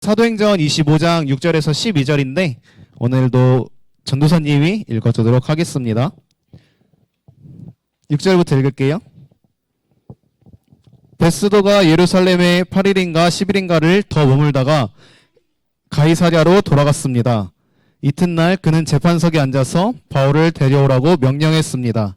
사도행전 25장 6절에서 12절인데 오늘도 전도사님이 읽어주도록 하겠습니다. 6절부터 읽을게요. 베스도가 예루살렘에 8일인가 10일인가를 더 머물다가 가이사랴로 돌아갔습니다. 이튿날 그는 재판석에 앉아서 바울을 데려오라고 명령했습니다.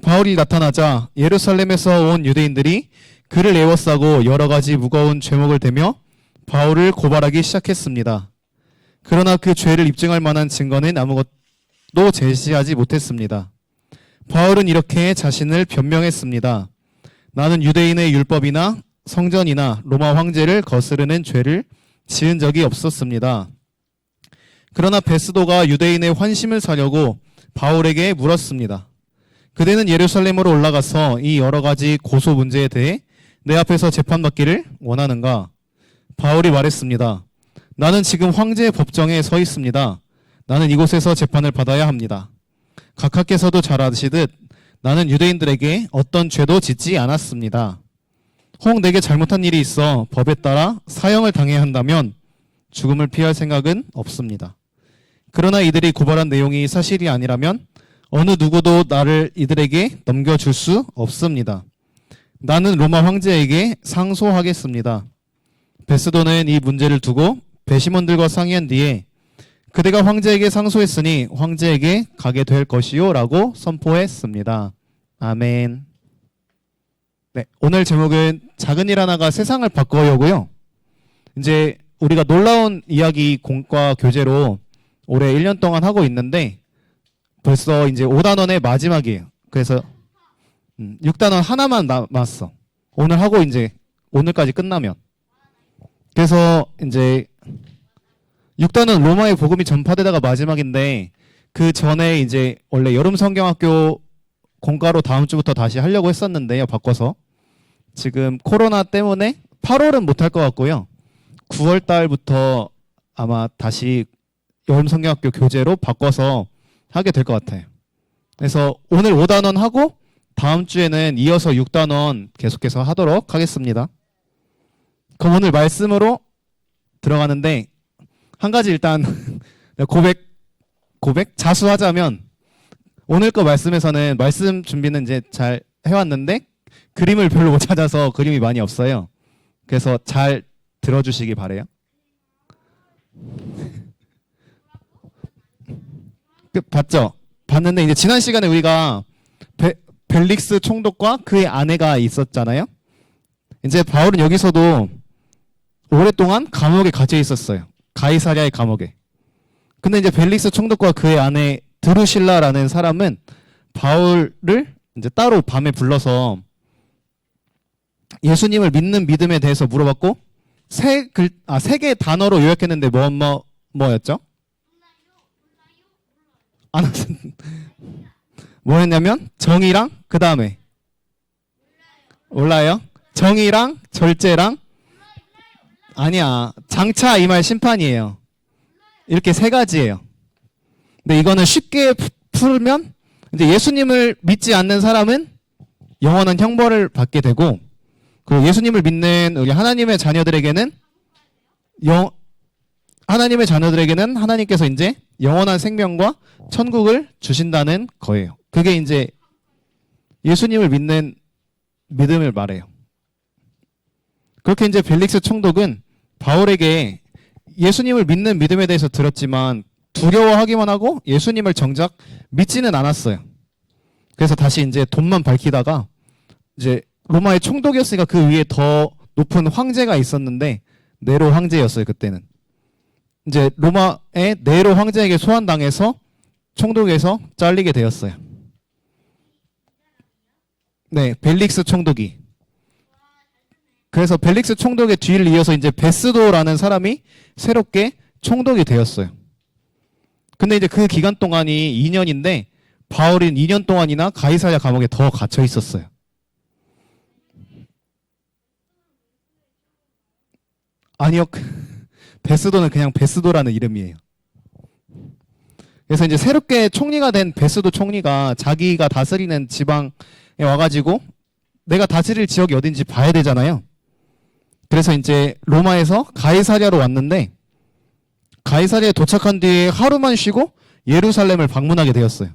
바울이 나타나자 예루살렘에서 온 유대인들이 그를 에워싸고 여러 가지 무거운 죄목을 대며 바울을 고발하기 시작했습니다. 그러나 그 죄를 입증할 만한 증거는 아무것도 제시하지 못했습니다. 바울은 이렇게 자신을 변명했습니다. 나는 유대인의 율법이나 성전이나 로마 황제를 거스르는 죄를 지은 적이 없었습니다. 그러나 베스도가 유대인의 환심을 사려고 바울에게 물었습니다. 그대는 예루살렘으로 올라가서 이 여러 가지 고소 문제에 대해 내 앞에서 재판받기를 원하는가? 바울이 말했습니다. 나는 지금 황제의 법정에 서 있습니다. 나는 이곳에서 재판을 받아야 합니다. 각하께서도 잘 아시듯 나는 유대인들에게 어떤 죄도 짓지 않았습니다. 혹 내게 잘못한 일이 있어 법에 따라 사형을 당해야 한다면 죽음을 피할 생각은 없습니다. 그러나 이들이 고발한 내용이 사실이 아니라면 어느 누구도 나를 이들에게 넘겨줄 수 없습니다. 나는 로마 황제에게 상소하겠습니다. 베스도는 이 문제를 두고 배심원들과 상의한 뒤에 그대가 황제에게 상소했으니 황제에게 가게 될 것이요 라고 선포했습니다. 아멘. 네, 오늘 제목은 작은 일 하나가 세상을 바꿔요고요. 이제 우리가 놀라운 이야기 공과 교재로 올해 1년 동안 하고 있는데 벌써 이제 5단원의 마지막이에요. 그래서 6단원 하나만 남았어. 오늘 하고 이제 오늘까지 끝나면. 그래서 이제 6단은 로마의 복음이 전파되다가 마지막인데 그 전에 이제 원래 여름 성경학교 공과로 다음 주부터 다시 하려고 했었는데요. 바꿔서 지금 코로나 때문에 8월은 못할 것 같고요. 9월 달부터 아마 다시 여름 성경학교 교재로 바꿔서 하게 될 것 같아요. 그래서 오늘 5단원 하고 다음 주에는 이어서 6단원 계속해서 하도록 하겠습니다. 그럼 오늘 말씀으로 들어가는데 한 가지 일단 고백 자수하자면 오늘 거 말씀에서는 말씀 준비는 이제 잘 해왔는데 그림을 별로 못 찾아서 그림이 많이 없어요. 그래서 잘 들어주시기 바래요. 봤죠? 봤는데 이제 지난 시간에 우리가 벨릭스 총독과 그의 아내가 있었잖아요. 이제 바울은 여기서도 오랫동안 감옥에 갇혀 있었어요. 가이사랴의 감옥에. 근데 이제 벨릭스 총독과 그의 아내 드루실라라는 사람은 바울을 이제 따로 밤에 불러서 예수님을 믿는 믿음에 대해서 물어봤고 세 개의 단어로 요약했는데 뭐였죠? 뭐였냐면 정의랑 그 다음에 몰라요? 정의랑 절제랑 아니야. 장차 임할 심판이에요. 이렇게 세 가지예요. 근데 이거는 쉽게 풀면 이제 예수님을 믿지 않는 사람은 영원한 형벌을 받게 되고 그리고 예수님을 믿는 우리 하나님의 자녀들에게는 하나님께서 이제 영원한 생명과 천국을 주신다는 거예요. 그게 이제 예수님을 믿는 믿음을 말해요. 그렇게 이제 벨릭스 총독은 바울에게 예수님을 믿는 믿음에 대해서 들었지만 두려워하기만 하고 예수님을 정작 믿지는 않았어요. 그래서 다시 이제 돈만 밝히다가 이제 로마의 총독이었으니까 그 위에 더 높은 황제가 있었는데 네로 황제였어요. 그때는. 이제 로마의 네로 황제에게 소환당해서 총독에서 잘리게 되었어요. 네, 벨릭스 총독이. 그래서 벨릭스 총독의 뒤를 이어서 이제 베스도라는 사람이 새롭게 총독이 되었어요. 근데 이제 그 기간 동안이 2년인데 바울은 2년 동안이나 가이사랴 감옥에 더 갇혀 있었어요. 아니요. 베스도는 그냥 베스도라는 이름이에요. 그래서 이제 새롭게 총리가 된 베스도 총리가 자기가 다스리는 지방에 와가지고 내가 다스릴 지역이 어딘지 봐야 되잖아요. 그래서 이제 로마에서 가이사랴로 왔는데 가이사랴에 도착한 뒤에 하루만 쉬고 예루살렘을 방문하게 되었어요.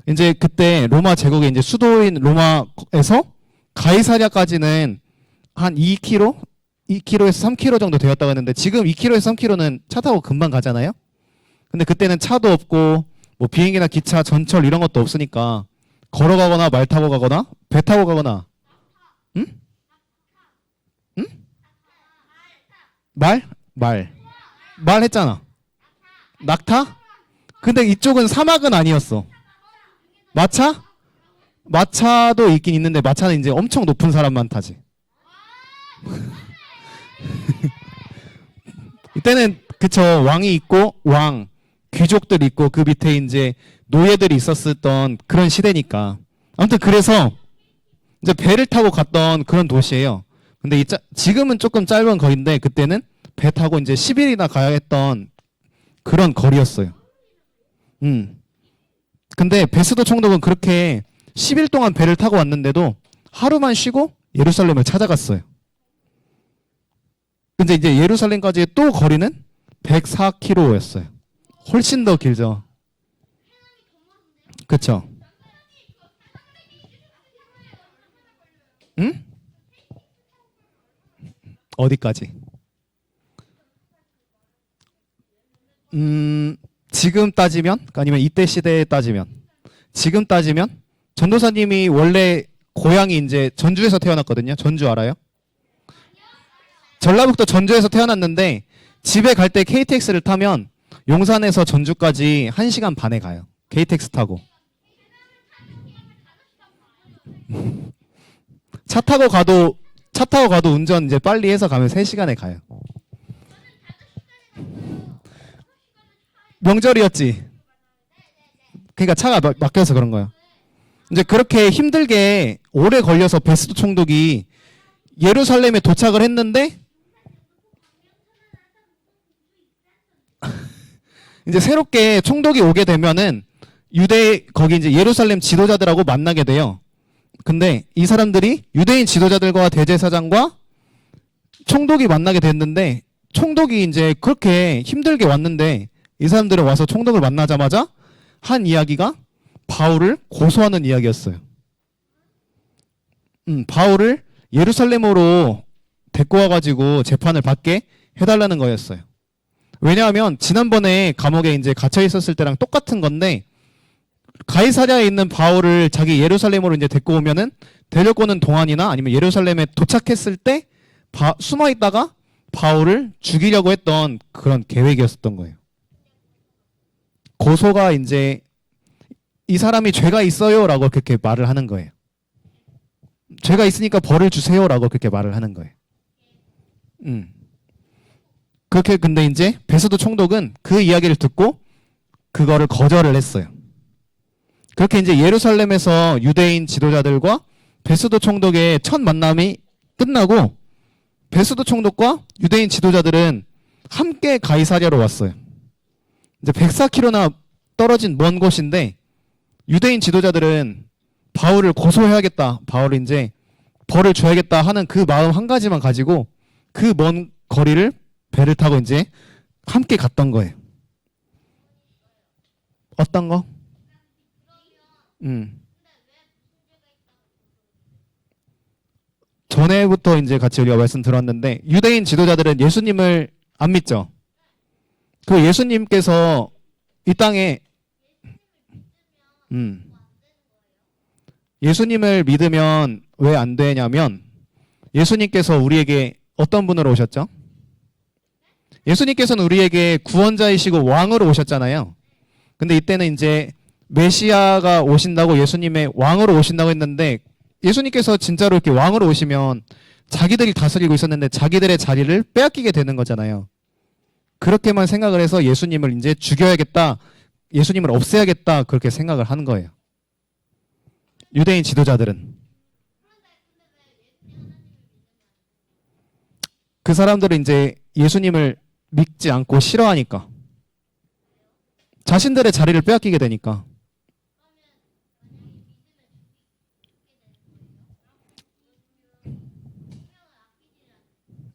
이제 그때 로마 제국의 이제 수도인 로마에서 가이사랴까지는 한 2km, 2km에서 3km 정도 되었다고 했는데 지금 2km에서 3km는 차 타고 금방 가잖아요. 근데 그때는 차도 없고 뭐 비행기나 기차, 전철 이런 것도 없으니까 걸어가거나 말 타고 가거나 배 타고 가거나 응? 응? 말 했잖아. 낙타? 근데 이쪽은 사막은 아니었어. 마차? 마차도 있긴 있는데 마차는 이제 엄청 높은 사람만 타지. 이때는 그쵸, 왕이 있고 왕, 귀족들 있고 그 밑에 이제 노예들이 있었던 그런 시대니까. 아무튼 그래서 이제 배를 타고 갔던 그런 도시예요. 근데 지금은 조금 짧은 거리인데 그때는 배 타고 이제 10일이나 가야 했던 그런 거리였어요. 근데 베스도 총독은 그렇게 10일 동안 배를 타고 왔는데도 하루만 쉬고 예루살렘을 찾아갔어요. 근데 이제 예루살렘까지의 또 거리는 104km였어요. 훨씬 더 길죠. 그쵸? 응? 어디까지? 지금 따지면 아니면 이때 시대에 따지면 지금 따지면 전도사님이 원래 고향이 이제 전주에서 태어났거든요. 전주 알아요? 전라북도 전주에서 태어났는데 집에 갈 때 KTX를 타면 용산에서 전주까지 1시간 반에 가요. KTX 타고. 차 타고 가도 운전 이제 빨리 해서 가면 3시간에 가요. 명절이었지. 그러니까 차가 막혀서 그런 거야. 이제 그렇게 힘들게 오래 걸려서 베스도 총독이 예루살렘에 도착을 했는데 이제 새롭게 총독이 오게 되면은 거기 이제 예루살렘 지도자들하고 만나게 돼요. 근데 이 사람들이 유대인 지도자들과 대제사장과 총독이 만나게 됐는데 총독이 이제 그렇게 힘들게 왔는데 이 사람들은 와서 총독을 만나자마자 한 이야기가 바울을 고소하는 이야기였어요. 바울을 예루살렘으로 데리고 와가지고 재판을 받게 해달라는 거였어요. 왜냐하면 지난번에 감옥에 이제 갇혀 있었을 때랑 똑같은 건데 가이사랴에 있는 바울을 자기 예루살렘으로 이제 데리고 오면은 데려오는 동안이나 아니면 예루살렘에 도착했을 때 숨어 있다가 바울을 죽이려고 했던 그런 계획이었던 거예요. 고소가 이제 이 사람이 죄가 있어요라고 그렇게 말을 하는 거예요. 죄가 있으니까 벌을 주세요라고 그렇게 말을 하는 거예요. 그렇게 근데 이제 베스도 총독은 그 이야기를 듣고 그거를 거절을 했어요. 그렇게 이제 예루살렘에서 유대인 지도자들과 베스도 총독의 첫 만남이 끝나고 베스도 총독과 유대인 지도자들은 함께 가이사랴로 왔어요. 이제 104km나 떨어진 먼 곳인데 유대인 지도자들은 바울을 고소해야겠다. 바울을 이제 벌을 줘야겠다 하는 그 마음 한 가지만 가지고 그 먼 거리를 배를 타고 이제 함께 갔던 거예요. 어떤 거? 전에부터 이제 같이 우리가 말씀 들었는데 유대인 지도자들은 예수님을 안 믿죠. 그 예수님께서 이 땅에 예수님을 믿으면 왜 안 되냐면 예수님께서 우리에게 어떤 분으로 오셨죠? 예수님께서는 우리에게 구원자이시고 왕으로 오셨잖아요. 근데 이때는 이제 메시아가 오신다고 예수님의 왕으로 오신다고 했는데 예수님께서 진짜로 이렇게 왕으로 오시면 자기들이 다스리고 있었는데 자기들의 자리를 빼앗기게 되는 거잖아요. 그렇게만 생각을 해서 예수님을 이제 죽여야겠다, 예수님을 없애야겠다 그렇게 생각을 하는 거예요. 유대인 지도자들은. 그 사람들은 이제 예수님을 믿지 않고 싫어하니까. 자신들의 자리를 빼앗기게 되니까.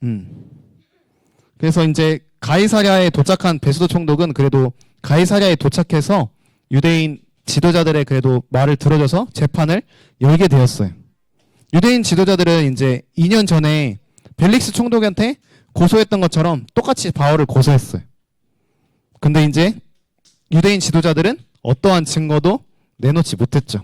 음. 그래서 이제 가이사랴에 도착한 베스도 총독은 그래도 가이사랴에 도착해서 유대인 지도자들의 그래도 말을 들어줘서 재판을 열게 되었어요. 유대인 지도자들은 이제 2년 전에 벨릭스 총독한테 고소했던 것처럼 똑같이 바울을 고소했어요. 근데 이제 유대인 지도자들은 어떠한 증거도 내놓지 못했죠.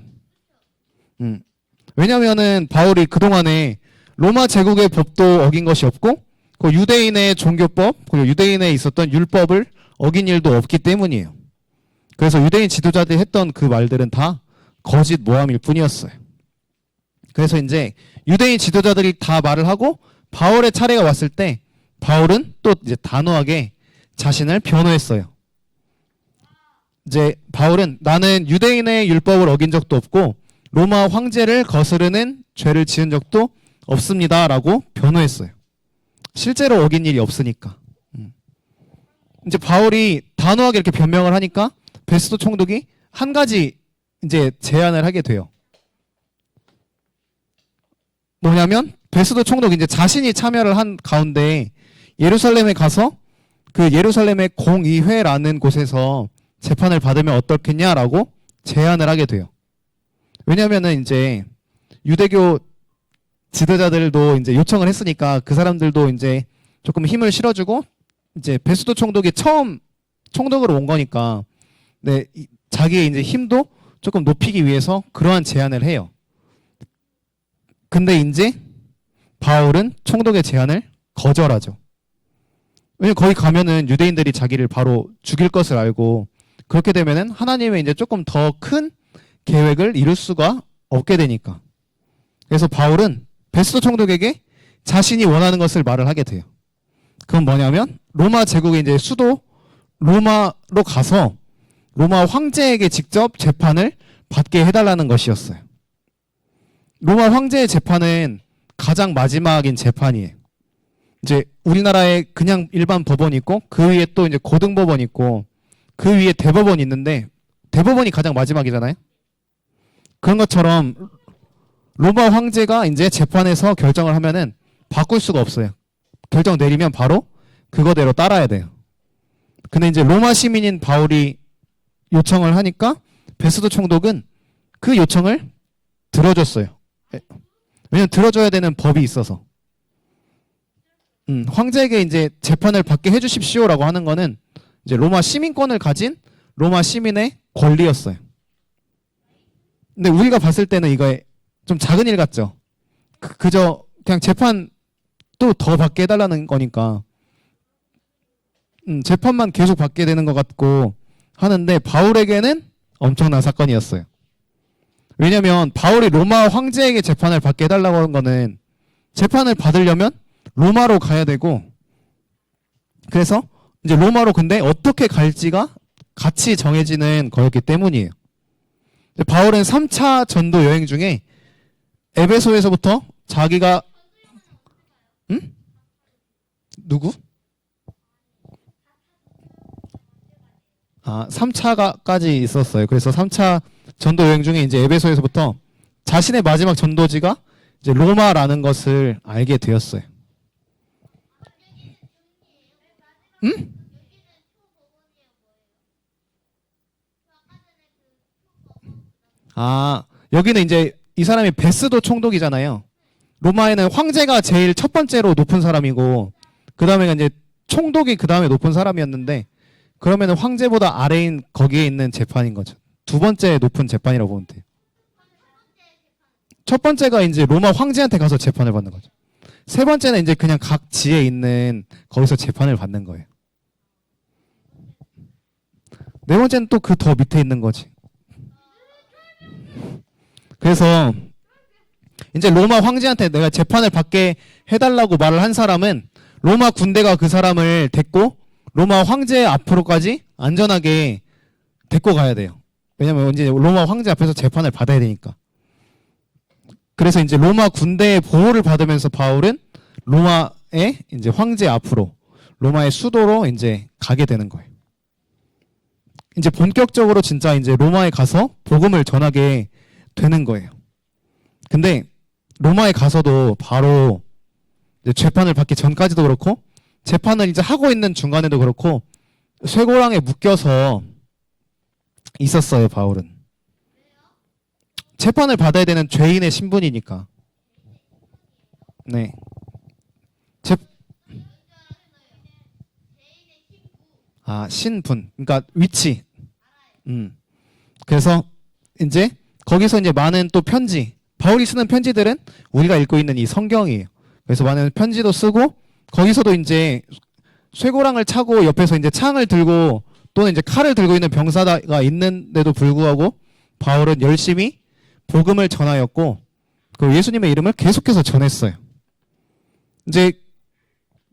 왜냐면은 바울이 그동안에 로마 제국의 법도 어긴 것이 없고 그 유대인의 종교법 그리고 유대인에 있었던 율법을 어긴 일도 없기 때문이에요. 그래서 유대인 지도자들이 했던 그 말들은 다 거짓 모함일 뿐이었어요. 그래서 이제 유대인 지도자들이 다 말을 하고 바울의 차례가 왔을 때 바울은 또 이제 단호하게 자신을 변호했어요. 이제 바울은 나는 유대인의 율법을 어긴 적도 없고 로마 황제를 거스르는 죄를 지은 적도 없습니다라고 변호했어요. 실제로 어긴 일이 없으니까. 이제 바울이 단호하게 이렇게 변명을 하니까 베스도 총독이 한 가지 이제 제안을 하게 돼요. 뭐냐면 베스도 총독이 이제 자신이 참여를 한 가운데 예루살렘에 가서 그 예루살렘의 공의회라는 곳에서 재판을 받으면 어떻겠냐라고 제안을 하게 돼요. 왜냐면은 이제 유대교 지도자들도 이제 요청을 했으니까 그 사람들도 이제 조금 힘을 실어주고 이제 베스도 총독이 처음 총독으로 온 거니까 네, 자기의 이제 힘도 조금 높이기 위해서 그러한 제안을 해요. 근데 이제 바울은 총독의 제안을 거절하죠. 왜냐면 거기 가면은 유대인들이 자기를 바로 죽일 것을 알고 그렇게 되면은 하나님의 이제 조금 더 큰 계획을 이룰 수가 없게 되니까. 그래서 바울은 베스도 총독에게 자신이 원하는 것을 말을 하게 돼요. 그건 뭐냐면 로마 제국의 이제 수도 로마로 가서 로마 황제에게 직접 재판을 받게 해달라는 것이었어요. 로마 황제의 재판은 가장 마지막인 재판이에요. 이제 우리나라에 그냥 일반 법원이 있고 그 위에 또 이제 고등법원이 있고 그 위에 대법원이 있는데 대법원이 가장 마지막이잖아요. 그런 것처럼 로마 황제가 이제 재판에서 결정을 하면은 바꿀 수가 없어요. 결정 내리면 바로 그거대로 따라야 돼요. 근데 이제 로마 시민인 바울이 요청을 하니까 베스도 총독은 그 요청을 들어줬어요. 왜냐면 들어줘야 되는 법이 있어서. 황제에게 이제 재판을 받게 해주십시오라고 하는 거는 이제 로마 시민권을 가진 로마 시민의 권리였어요. 근데 우리가 봤을 때는 이거 좀 작은 일 같죠. 그저 그냥 재판 또 더 받게 해달라는 거니까 재판만 계속 받게 되는 것 같고 하는데 바울에게는 엄청난 사건이었어요. 왜냐면 바울이 로마 황제에게 재판을 받게 해달라고 하는 거는 재판을 받으려면 로마로 가야 되고 그래서 이제 로마로 근데 어떻게 갈지가 같이 정해지는 거였기 때문이에요. 바울은 3차 전도 여행 중에 에베소에서부터 자기가 누구? 3차까지 있었어요. 그래서 3차 전도 여행 중에 이제 에베소에서부터 자신의 마지막 전도지가 이제 로마라는 것을 알게 되었어요. 여기는 이제 이 사람이 베스도 총독이잖아요. 로마에는 황제가 제일 첫 번째로 높은 사람이고 그 다음에 이제 총독이 그 다음에 높은 사람이었는데 그러면은 황제보다 아래인 거기에 있는 재판인 거죠. 두 번째 높은 재판이라고 보면 돼요. 첫 번째가 이제 로마 황제한테 가서 재판을 받는 거죠. 세 번째는 이제 그냥 각 지에 있는 거기서 재판을 받는 거예요. 네 번째는 또 그 더 밑에 있는 거지. 그래서 이제 로마 황제한테 내가 재판을 받게 해달라고 말을 한 사람은 로마 군대가 그 사람을 데리고 로마 황제 앞으로까지 안전하게 데리고 가야 돼요. 왜냐면 이제 로마 황제 앞에서 재판을 받아야 되니까. 그래서 이제 로마 군대의 보호를 받으면서 바울은 로마의 이제 황제 앞으로 로마의 수도로 이제 가게 되는 거예요. 이제 본격적으로 진짜 이제 로마에 가서 복음을 전하게 되는 거예요. 근데 로마에 가서도 바로 이제 재판을 받기 전까지도 그렇고 재판을 이제 하고 있는 중간에도 그렇고 쇠고랑에 묶여서 있었어요. 바울은 재판을 받아야 되는 죄인의 신분이니까. 네. 재... 신분. 그러니까 위치. 그래서 이제 거기서 이제 많은 또 편지, 바울이 쓰는 편지들은 우리가 읽고 있는 이 성경이에요. 그래서 많은 편지도 쓰고 거기서도 이제 쇠고랑을 차고 옆에서 이제 창을 들고 또는 이제 칼을 들고 있는 병사가 있는데도 불구하고 바울은 열심히 복음을 전하였고 그 예수님의 이름을 계속해서 전했어요. 이제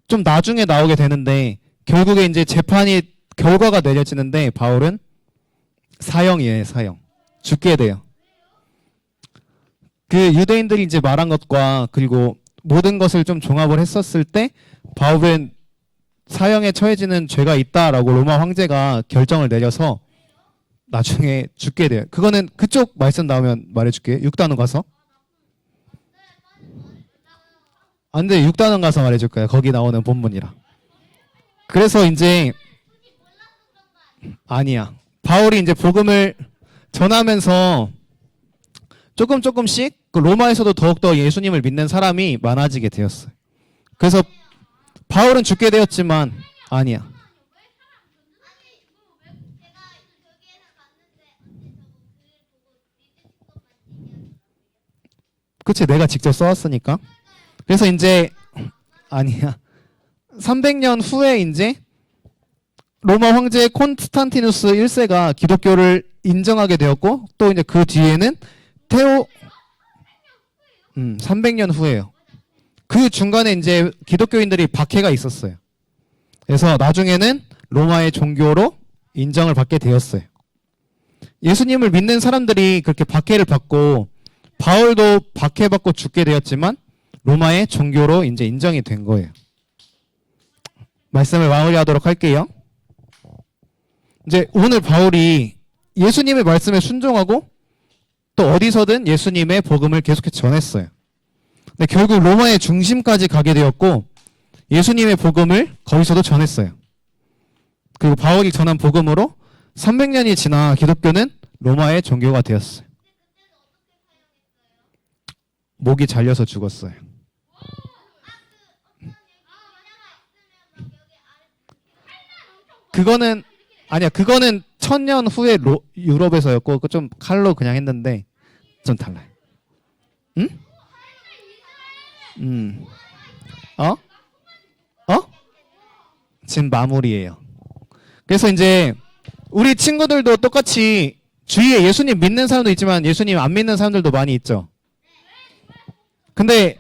좀 나중에 나오게 되는데 결국에 이제 재판이 결과가 내려지는데 바울은 사형이에요. 사형. 죽게 돼요. 그 유대인들이 이제 말한 것과 그리고 모든 것을 좀 종합을 했었을 때 바울은 사형에 처해지는 죄가 있다라고 로마 황제가 결정을 내려서 나중에 죽게 돼요. 그거는 그쪽 말씀 나오면 말해줄게요. 6단원 가서. 안 돼. 6단원 가서 말해줄 거예요. 거기 나오는 본문이라. 그래서 이제 아니야. 바울이 이제 복음을 전하면서 조금씩 그 로마에서도 더욱더 예수님을 믿는 사람이 많아지게 되었어요. 그래서 바울은 죽게 되었지만 아니야. 그치, 내가 직접 써왔으니까. 그래서 이제 아니야. 300년 후에 이제 로마 황제 콘스탄티누스 1세가 기독교를 인정하게 되었고 또 이제 그 뒤에는 300년 후에요. 그 중간에 이제 기독교인들이 박해가 있었어요. 그래서 나중에는 로마의 종교로 인정을 받게 되었어요. 예수님을 믿는 사람들이 그렇게 박해를 받고 바울도 박해받고 죽게 되었지만 로마의 종교로 이제 인정이 된 거예요. 말씀을 마무리하도록 할게요. 이제 오늘 바울이 예수님의 말씀에 순종하고 또 어디서든 예수님의 복음을 계속해서 전했어요. 근데 결국 로마의 중심까지 가게 되었고 예수님의 복음을 거기서도 전했어요. 그리고 바울이 전한 복음으로 300년이 지나 기독교는 로마의 종교가 되었어요. 목이 잘려서 죽었어요. 그거는 1000년 후에 유럽에서였고 좀 칼로 그냥 했는데 좀 달라요. 응? 지금 마무리예요. 그래서 이제 우리 친구들도 똑같이 주위에 예수님 믿는 사람도 있지만 예수님 안 믿는 사람들도 많이 있죠. 근데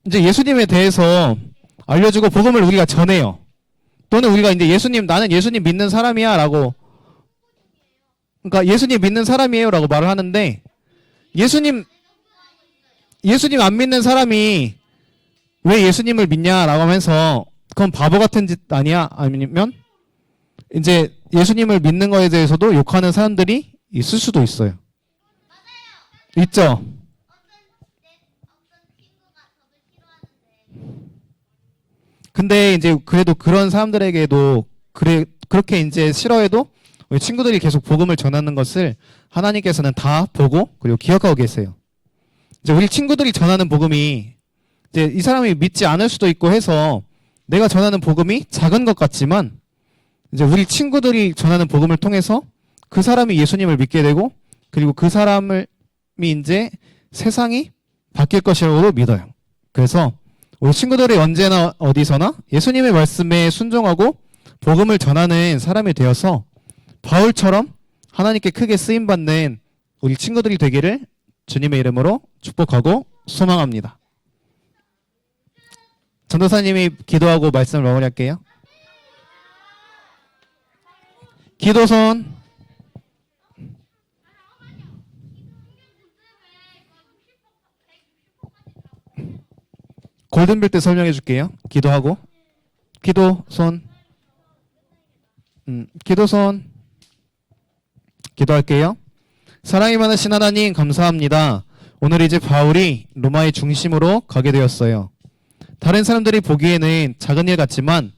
이제 예수님에 대해서 알려주고 복음을 우리가 전해요. 또는 우리가 이제 나는 예수님 믿는 사람이야 라고, 그러니까 예수님 믿는 사람이에요 라고 말을 하는데 예수님 안 믿는 사람이 왜 예수님을 믿냐라고 하면서 그건 바보 같은 짓 아니야? 아니면 이제 예수님을 믿는 거에 대해서도 욕하는 사람들이 있을 수도 있어요. 있죠? 근데 이제 그래도 그런 사람들에게도 그렇게 이제 싫어해도 우리 친구들이 계속 복음을 전하는 것을 하나님께서는 다 보고 그리고 기억하고 계세요. 이제 우리 친구들이 전하는 복음이 이제 이 사람이 믿지 않을 수도 있고 해서 내가 전하는 복음이 작은 것 같지만 이제 우리 친구들이 전하는 복음을 통해서 그 사람이 예수님을 믿게 되고 그리고 그 사람이 이제 세상이 바뀔 것이라고 믿어요. 그래서 우리 친구들이 언제나 어디서나 예수님의 말씀에 순종하고 복음을 전하는 사람이 되어서 바울처럼 하나님께 크게 쓰임받는 우리 친구들이 되기를 주님의 이름으로 축복하고 소망합니다. 전도사님이 기도하고 말씀을 마무리할게요. 기도선. 골든벨 때 설명해 줄게요. 기도하고. 기도선. 기도선. 기도할게요. 사랑이 많으신 하나님 감사합니다. 오늘 이제 바울이 로마의 중심으로 가게 되었어요. 다른 사람들이 보기에는 작은 일 같지만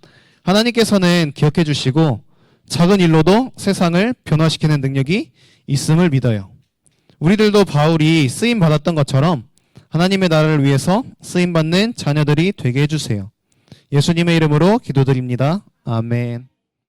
하나님께서는 기억해 주시고 작은 일로도 세상을 변화시키는 능력이 있음을 믿어요. 우리들도 바울이 쓰임 받았던 것처럼 하나님의 나라를 위해서 쓰임 받는 자녀들이 되게 해주세요. 예수님의 이름으로 기도드립니다. 아멘.